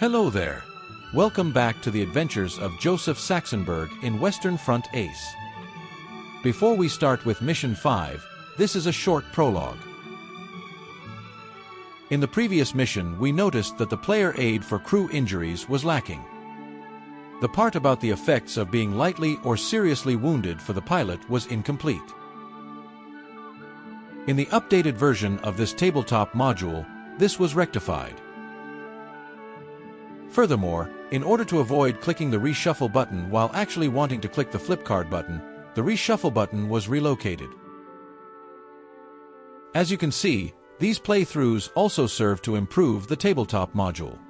Hello there. Welcome back to the adventures of Joseph Saxenberg in Western Front Ace. Before we start with Mission 5, this is a short prologue. In the previous mission, we noticed that the player aid for crew injuries was lacking. The part about the effects of being lightly or seriously wounded for the pilot was incomplete. In the updated version of this tabletop module, this was rectified. Furthermore, in order to avoid clicking the reshuffle button while actually wanting to click the flip card button, the reshuffle button was relocated. As you can see, these playthroughs also serve to improve the tabletop module.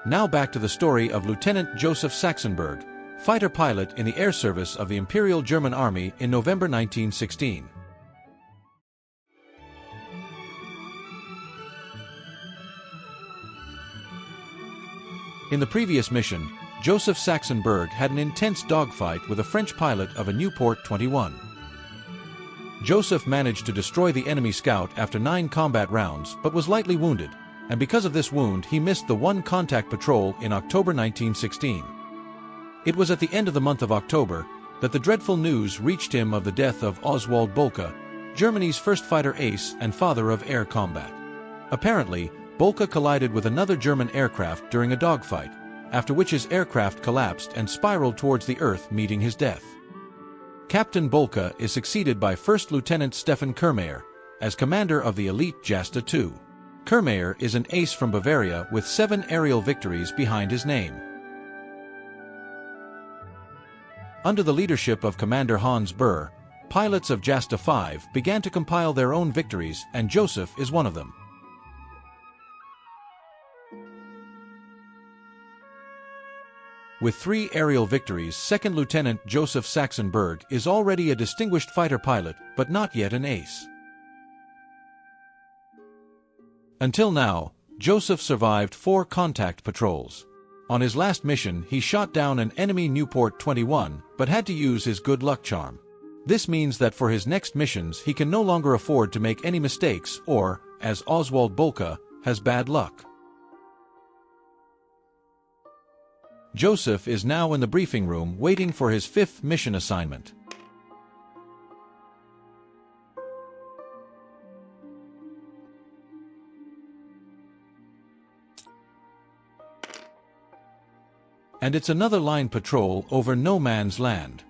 Now back to the story of Lieutenant Joseph Saxenberg, fighter pilot in the air service of the Imperial German Army in November 1916. In the previous mission, Joseph Saxenberg had an intense dogfight with a French pilot of a Nieuport 21. Joseph managed to destroy the enemy scout after 9 combat rounds but was lightly wounded, and because of this wound he missed the one contact patrol in October 1916. It was at the end of the month of October that the dreadful news reached him of the death of Oswald Boelcke, Germany's first fighter ace and father of air combat. Apparently, Boelcke collided with another German aircraft during a dogfight, after which his aircraft collapsed and spiraled towards the earth, meeting his death. Captain Boelcke is succeeded by First Lieutenant Stefan Kirmayer as commander of the elite Jasta II. Kirmayer is an ace from Bavaria with 7 aerial victories behind his name. Under the leadership of Commander Hans Burr, pilots of Jasta V began to compile their own victories, and Joseph is one of them. With 3 aerial victories, Second Lieutenant Joseph Saxenberg is already a distinguished fighter pilot, but not yet an ace. Until now, Joseph survived 4 contact patrols. On his last mission, he shot down an enemy Nieuport 21, but had to use his good luck charm. This means that for his next missions he can no longer afford to make any mistakes or, as Oswald Boelcke, has bad luck. Joseph is now in the briefing room waiting for his 5th mission assignment. And it's another line patrol over no man's land.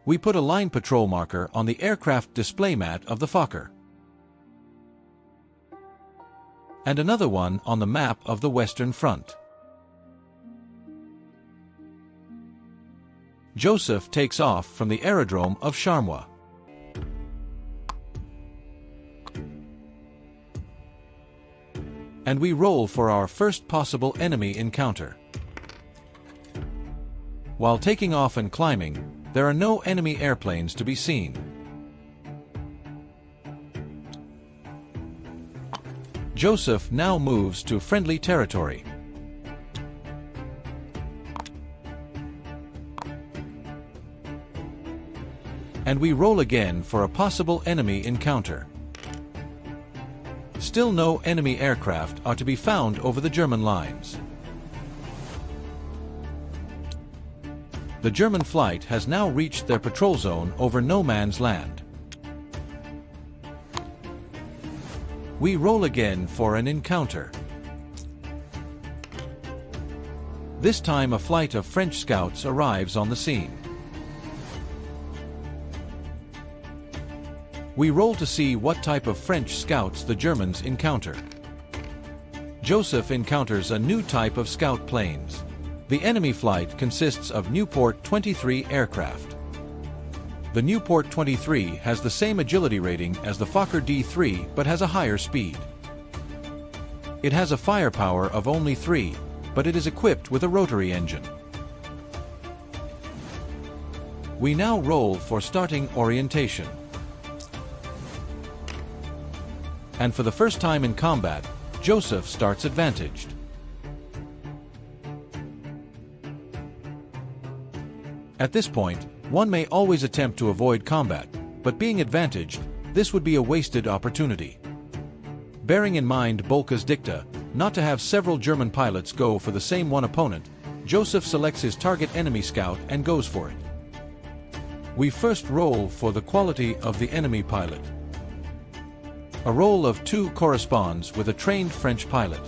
We put a line patrol marker on the aircraft display mat of the Fokker, and another one on the map of the Western Front. Joseph takes off from the aerodrome of Charleroi. And we roll for our first possible enemy encounter. While taking off and climbing, there are no enemy airplanes to be seen. Joseph now moves to friendly territory. And we roll again for a possible enemy encounter. Still no enemy aircraft are to be found over the German lines. The German flight has now reached their patrol zone over no man's land. We roll again for an encounter. This time a flight of French scouts arrives on the scene. We roll to see what type of French scouts the Germans encounter. Joseph encounters a new type of scout planes. The enemy flight consists of Nieuport 23 aircraft. The Nieuport 23 has the same agility rating as the Fokker D3 but has a higher speed. It has a firepower of only 3, but it is equipped with a rotary engine. We now roll for starting orientation. And for the first time in combat, Joseph starts advantaged. At this point, one may always attempt to avoid combat, but being advantaged, this would be a wasted opportunity. Bearing in mind Boelke's dicta, not to have several German pilots go for the same one opponent, Joseph selects his target enemy scout and goes for it. We first roll for the quality of the enemy pilot. A roll of 2 corresponds with a trained French pilot.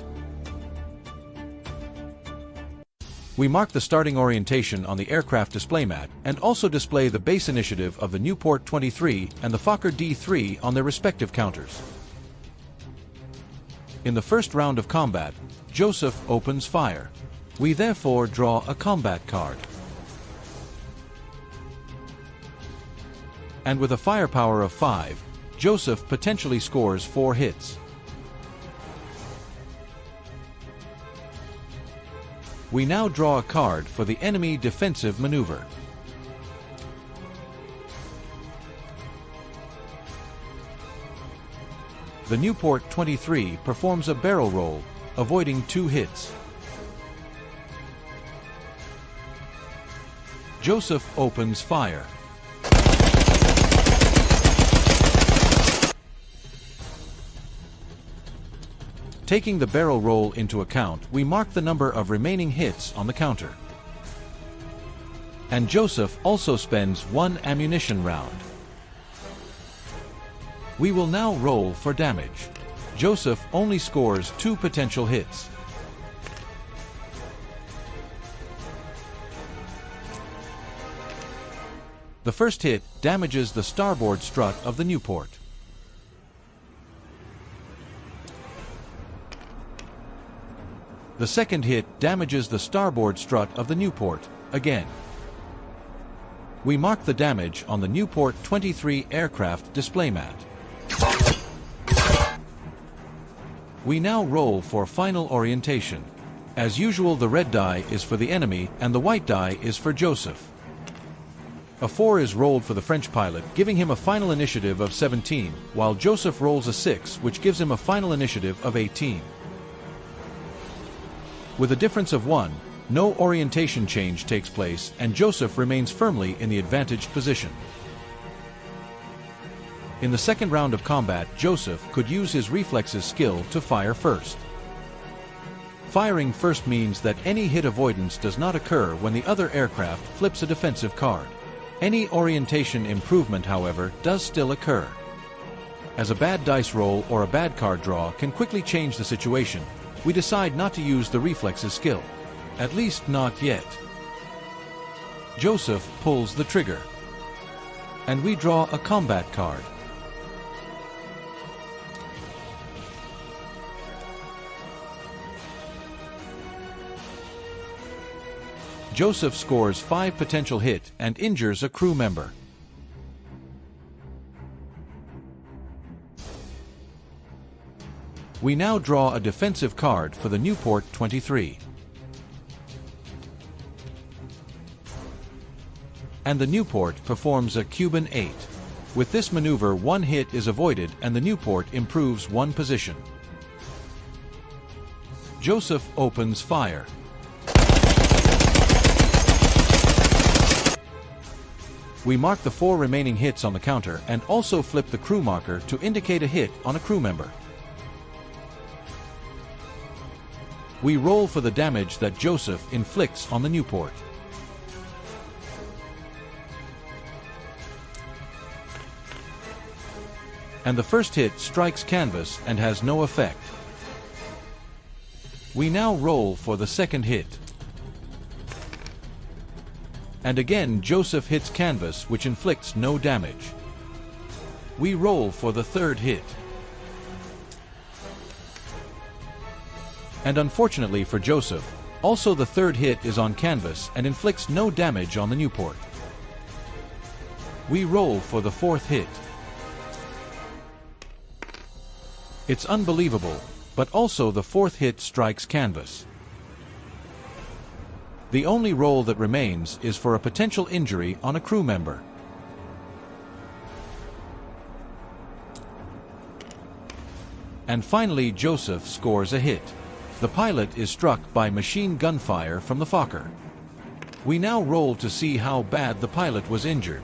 We mark the starting orientation on the aircraft display mat and also display the base initiative of the Nieuport 23 and the Fokker D3 on their respective counters. In the first round of combat, Joseph opens fire. We therefore draw a combat card. And with a firepower of 5, Joseph potentially scores 4 hits. We now draw a card for the enemy defensive maneuver. The Nieuport 23 performs a barrel roll, avoiding 2 hits. Joseph opens fire. Taking the barrel roll into account, we mark the number of remaining hits on the counter. And Joseph also spends 1 ammunition round. We will now roll for damage. Joseph only scores 2 potential hits. The first hit damages the starboard strut of the Nieuport. The second hit damages the starboard strut of the Nieuport, again. We mark the damage on the Nieuport 23 aircraft display mat. We now roll for final orientation. As usual, the red die is for the enemy and the white die is for Joseph. A 4 is rolled for the French pilot, giving him a final initiative of 17, while Joseph rolls a 6, which gives him a final initiative of 18. With a difference of 1, no orientation change takes place and Joseph remains firmly in the advantaged position. In the second round of combat, Joseph could use his reflexes skill to fire first. Firing first means that any hit avoidance does not occur when the other aircraft flips a defensive card. Any orientation improvement, however, does still occur. As a bad dice roll or a bad card draw can quickly change the situation, we decide not to use the reflexes skill. At least not yet. Joseph pulls the trigger. And we draw a combat card. Joseph scores 5 potential hit and injures a crew member. We now draw a defensive card for the Nieuport 23. And the Nieuport performs a Cuban 8. With this maneuver, 1 hit is avoided and the Nieuport improves 1 position. Joseph opens fire. We mark the 4 remaining hits on the counter and also flip the crew marker to indicate a hit on a crew member. We roll for the damage that Joseph inflicts on the Nieuport. And the first hit strikes canvas and has no effect. We now roll for the second hit. And again Joseph hits canvas, which inflicts no damage. We roll for the third hit. And unfortunately for Joseph, also the third hit is on canvas and inflicts no damage on the Nieuport. We roll for the fourth hit. It's unbelievable, but also the fourth hit strikes canvas. The only roll that remains is for a potential injury on a crew member. And finally Joseph scores a hit. The pilot is struck by machine gun fire from the Fokker. We now roll to see how bad the pilot was injured,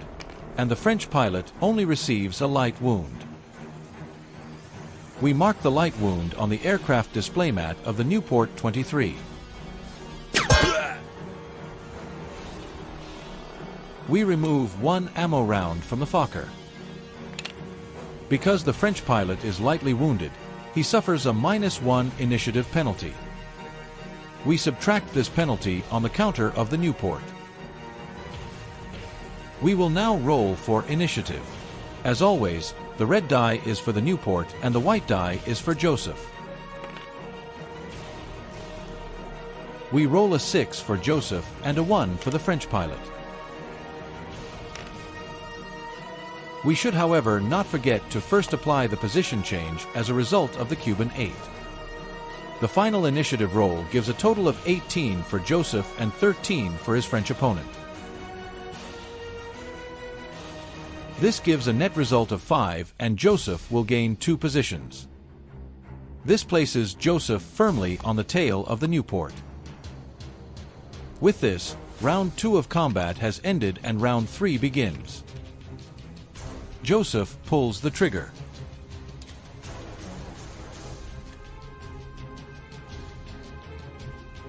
and the French pilot only receives a light wound. We mark the light wound on the aircraft display mat of the Nieuport 23. We remove one ammo round from the Fokker. Because the French pilot is lightly wounded, he suffers a -1 initiative penalty. We subtract this penalty on the counter of the Nieuport. We will now roll for initiative. As always, the red die is for the Nieuport and the white die is for Joseph. We roll a 6 for Joseph and a 1 for the French pilot. We should, however, not forget to first apply the position change as a result of the Cuban 8. The final initiative roll gives a total of 18 for Joseph and 13 for his French opponent. This gives a net result of 5 and Joseph will gain 2 positions. This places Joseph firmly on the tail of the Nieuport. With this, round 2 of combat has ended and round 3 begins. Joseph pulls the trigger.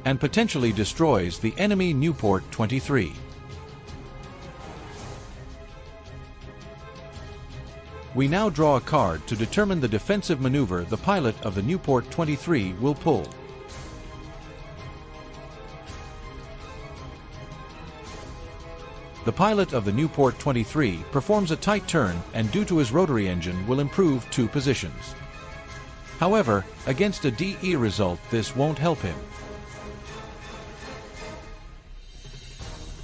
And potentially destroys the enemy Nieuport 23. We now draw a card to determine the defensive maneuver the pilot of the Nieuport 23 will pull. The pilot of the Nieuport 23 performs a tight turn and due to his rotary engine will improve 2 positions. However, against a DE result this won't help him.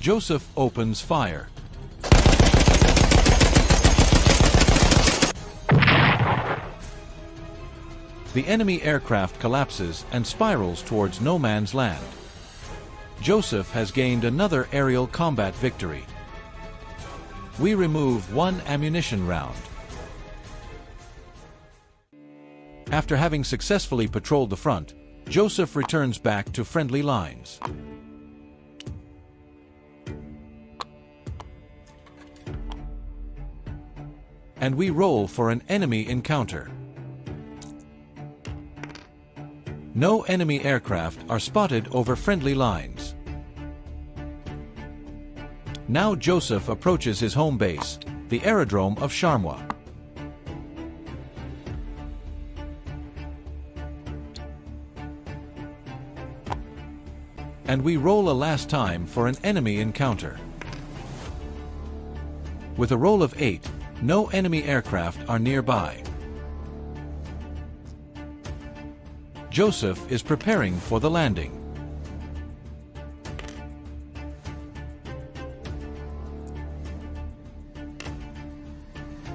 Joseph opens fire. The enemy aircraft collapses and spirals towards no man's land. Joseph has gained another aerial combat victory. We remove 1 ammunition round. After having successfully patrolled the front, Joseph returns back to friendly lines. And we roll for an enemy encounter. No enemy aircraft are spotted over friendly lines. Now Joseph approaches his home base, the aerodrome of Charleroi. And we roll a last time for an enemy encounter. With a roll of 8, no enemy aircraft are nearby. Joseph is preparing for the landing.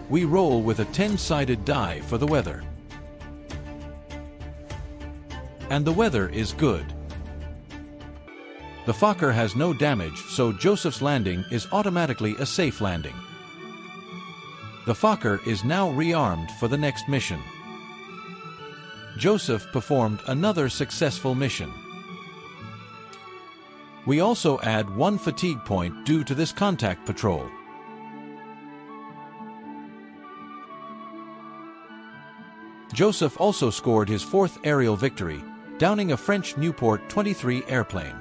We roll with a 10-sided die for the weather. And the weather is good. The Fokker has no damage, so Joseph's landing is automatically a safe landing. The Fokker is now rearmed for the next mission. Joseph performed another successful mission. We also add 1 fatigue point due to this contact patrol. Joseph also scored his 4th aerial victory, downing a French Nieuport 23 airplane.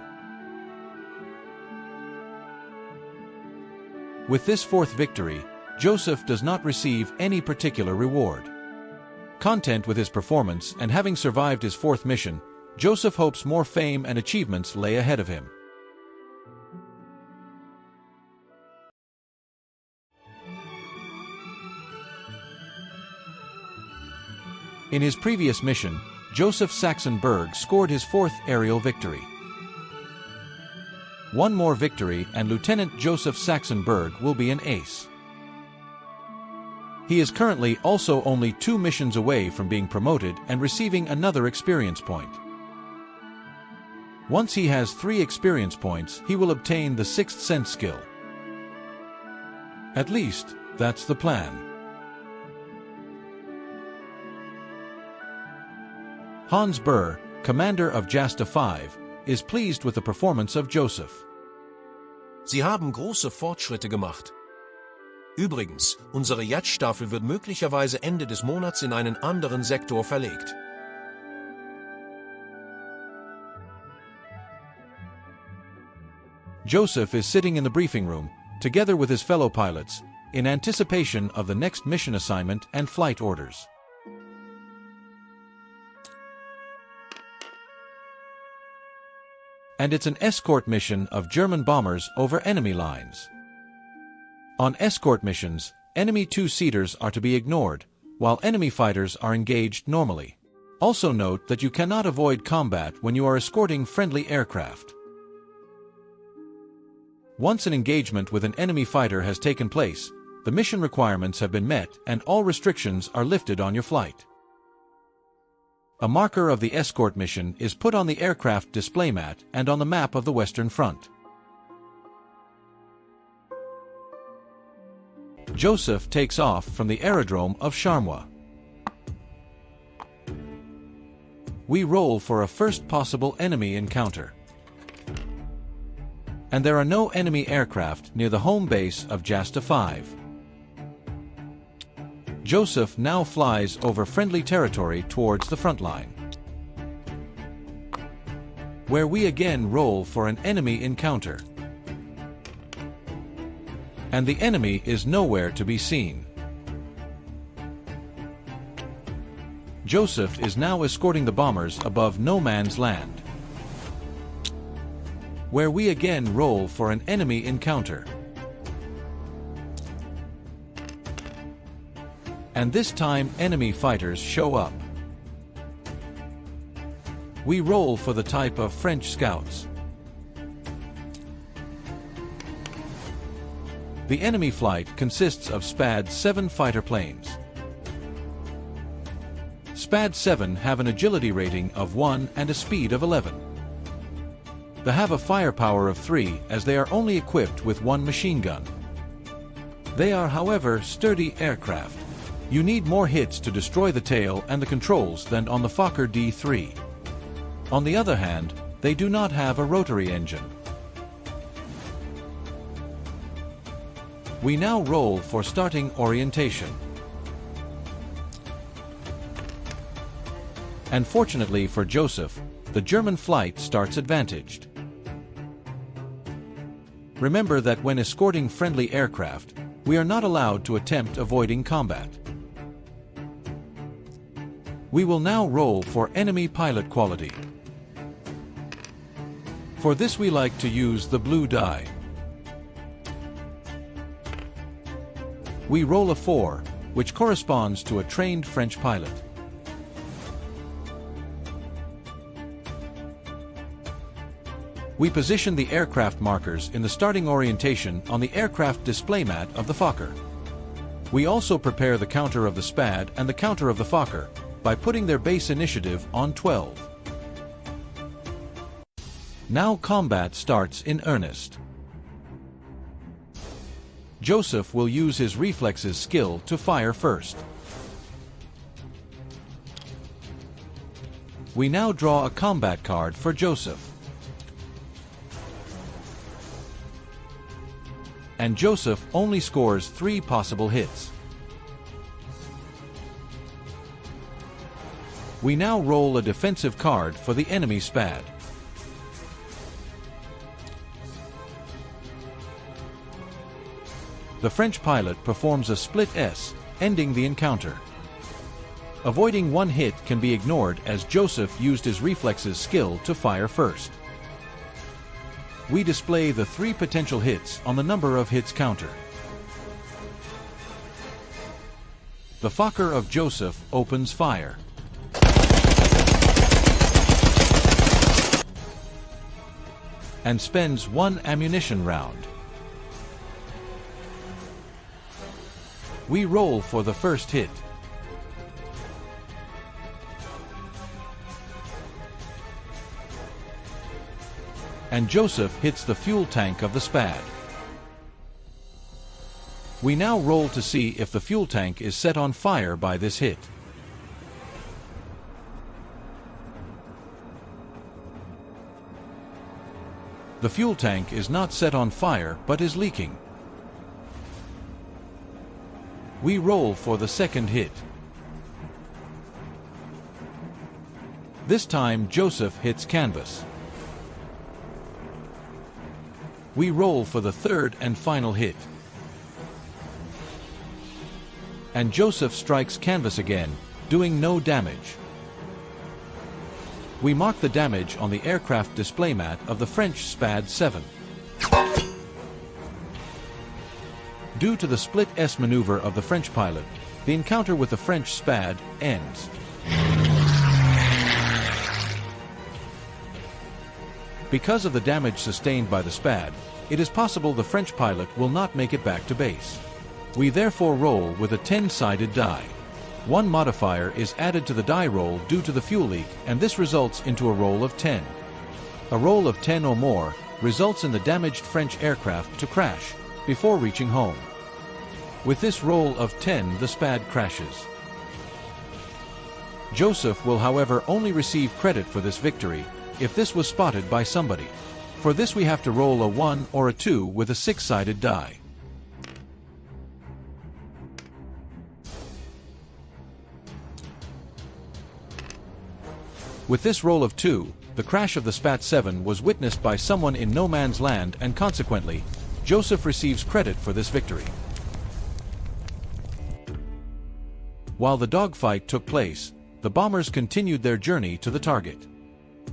With this 4th victory, Joseph does not receive any particular reward. Content with his performance and having survived his 4th mission, Joseph hopes more fame and achievements lay ahead of him. In his previous mission, Joseph Saxon-Berg scored his 4th aerial victory. One more victory and Lieutenant Joseph Saxon-Berg will be an ace. He is currently also only 2 missions away from being promoted and receiving another experience point. Once he has 3 experience points, he will obtain the 6th sense skill. At least, that's the plan. Hans Burr, commander of Jasta 5, is pleased with the performance of Joseph. Sie haben große Fortschritte gemacht. Übrigens, unsere Yacht-Staffel wird möglicherweise Ende des Monats in einen anderen Sektor verlegt. Joseph is sitting in the briefing room, together with his fellow pilots, in anticipation of the next mission assignment and flight orders. And it's an escort mission of German bombers over enemy lines. On escort missions, enemy two-seaters are to be ignored, while enemy fighters are engaged normally. Also note that you cannot avoid combat when you are escorting friendly aircraft. Once an engagement with an enemy fighter has taken place, the mission requirements have been met and all restrictions are lifted on your flight. A marker of the escort mission is put on the aircraft display mat and on the map of the Western Front. Joseph takes off from the aerodrome of Charleroi. We roll for a first possible enemy encounter. And there are no enemy aircraft near the home base of Jasta 5. Joseph now flies over friendly territory towards the front line, where we again roll for an enemy encounter. And the enemy is nowhere to be seen. Joseph is now escorting the bombers above no man's land, where we again roll for an enemy encounter. And this time enemy fighters show up. We roll for the type of French scouts. The enemy flight consists of SPAD-7 fighter planes. SPAD-7 have an agility rating of 1 and a speed of 11. They have a firepower of 3 as they are only equipped with 1 machine gun. They are, however, sturdy aircraft. You need more hits to destroy the tail and the controls than on the Fokker D3. On the other hand, they do not have a rotary engine. We now roll for starting orientation. And fortunately for Joseph, the German flight starts advantaged. Remember that when escorting friendly aircraft, we are not allowed to attempt avoiding combat. We will now roll for enemy pilot quality. For this we like to use the blue die. We roll a 4, which corresponds to a trained French pilot. We position the aircraft markers in the starting orientation on the aircraft display mat of the Fokker. We also prepare the counter of the SPAD and the counter of the Fokker by putting their base initiative on 12. Now combat starts in earnest. Joseph will use his reflexes skill to fire first. We now draw a combat card for Joseph. And Joseph only scores 3 possible hits. We now roll a defensive card for the enemy SPAD. The French pilot performs a split S, ending the encounter. Avoiding 1 hit can be ignored as Joseph used his reflexes skill to fire first. We display the 3 potential hits on the number of hits counter. The Fokker of Joseph opens fire. And spends 1 ammunition round. We roll for the first hit. And Joseph hits the fuel tank of the SPAD. We now roll to see if the fuel tank is set on fire by this hit. The fuel tank is not set on fire but is leaking. We roll for the second hit. This time Joseph hits canvas. We roll for the third and final hit. And Joseph strikes canvas again, doing no damage. We mark the damage on the aircraft display mat of the French SPAD 7. Due to the split S maneuver of the French pilot, the encounter with the French SPAD ends. Because of the damage sustained by the SPAD, it is possible the French pilot will not make it back to base. We therefore roll with a 10-sided die. One modifier is added to the die roll due to the fuel leak, and this results into a roll of 10. A roll of 10 or more results in the damaged French aircraft to crash before reaching home. With this roll of 10, the SPAD crashes. Joseph will, however, only receive credit for this victory if this was spotted by somebody. For this we have to roll a 1 or a 2 with a 6-sided die. With this roll of 2, the crash of the SPAD 7 was witnessed by someone in no man's land, and consequently, Joseph receives credit for this victory. While the dogfight took place, the bombers continued their journey to the target.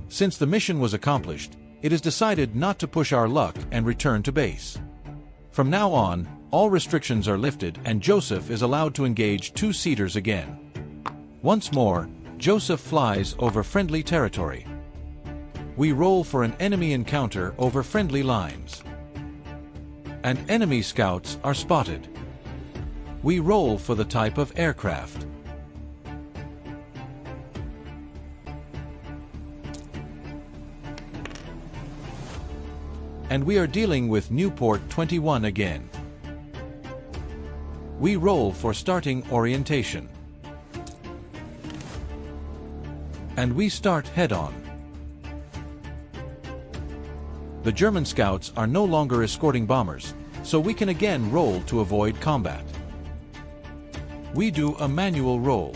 Since the mission was accomplished, it is decided not to push our luck and return to base. From now on, all restrictions are lifted and Joseph is allowed to engage two-seaters again. Once more, Joseph flies over friendly territory. We roll for an enemy encounter over friendly lines. And enemy scouts are spotted. We roll for the type of aircraft. And we are dealing with Nieuport 21 again. We roll for starting orientation. And we start head-on. The German scouts are no longer escorting bombers, so we can again roll to avoid combat. We do a manual roll.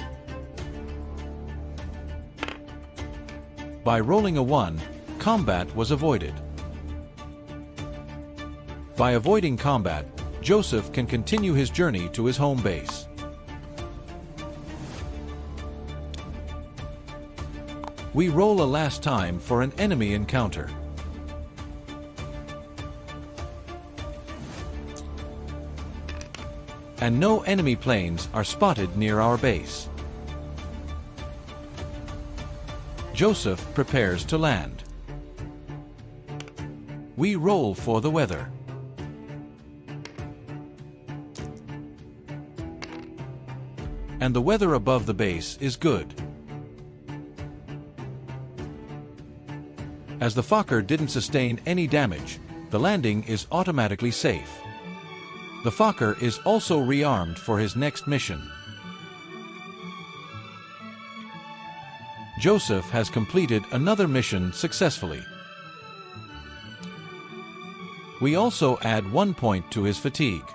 By rolling a 1, combat was avoided. By avoiding combat, Joseph can continue his journey to his home base. We roll a last time for an enemy encounter. And no enemy planes are spotted near our base. Joseph prepares to land. We roll for the weather. And the weather above the base is good. As the Fokker didn't sustain any damage, the landing is automatically safe. The Fokker is also rearmed for his next mission. Joseph has completed another mission successfully. We also add 1 point to his fatigue.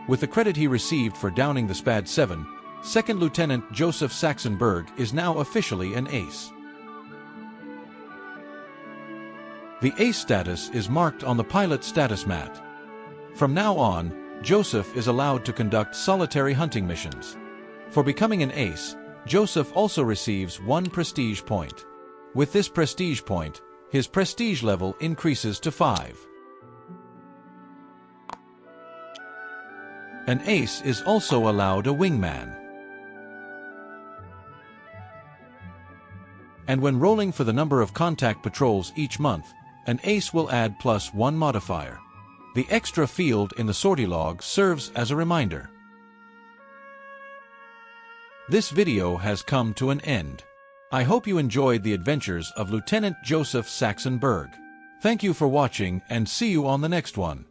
With the credit he received for downing the SPAD 7, Second Lieutenant Joseph Saxon-Berg is now officially an ace. The ace status is marked on the pilot status mat. From now on, Joseph is allowed to conduct solitary hunting missions. For becoming an ace, Joseph also receives 1 prestige point. With this prestige point, his prestige level increases to 5. An ace is also allowed a wingman. And when rolling for the number of contact patrols each month, an ace will add +1 modifier. The extra field in the sortie log serves as a reminder. This video has come to an end. I hope you enjoyed the adventures of Lieutenant Joseph Saxon-Berg. Thank you for watching and see you on the next one.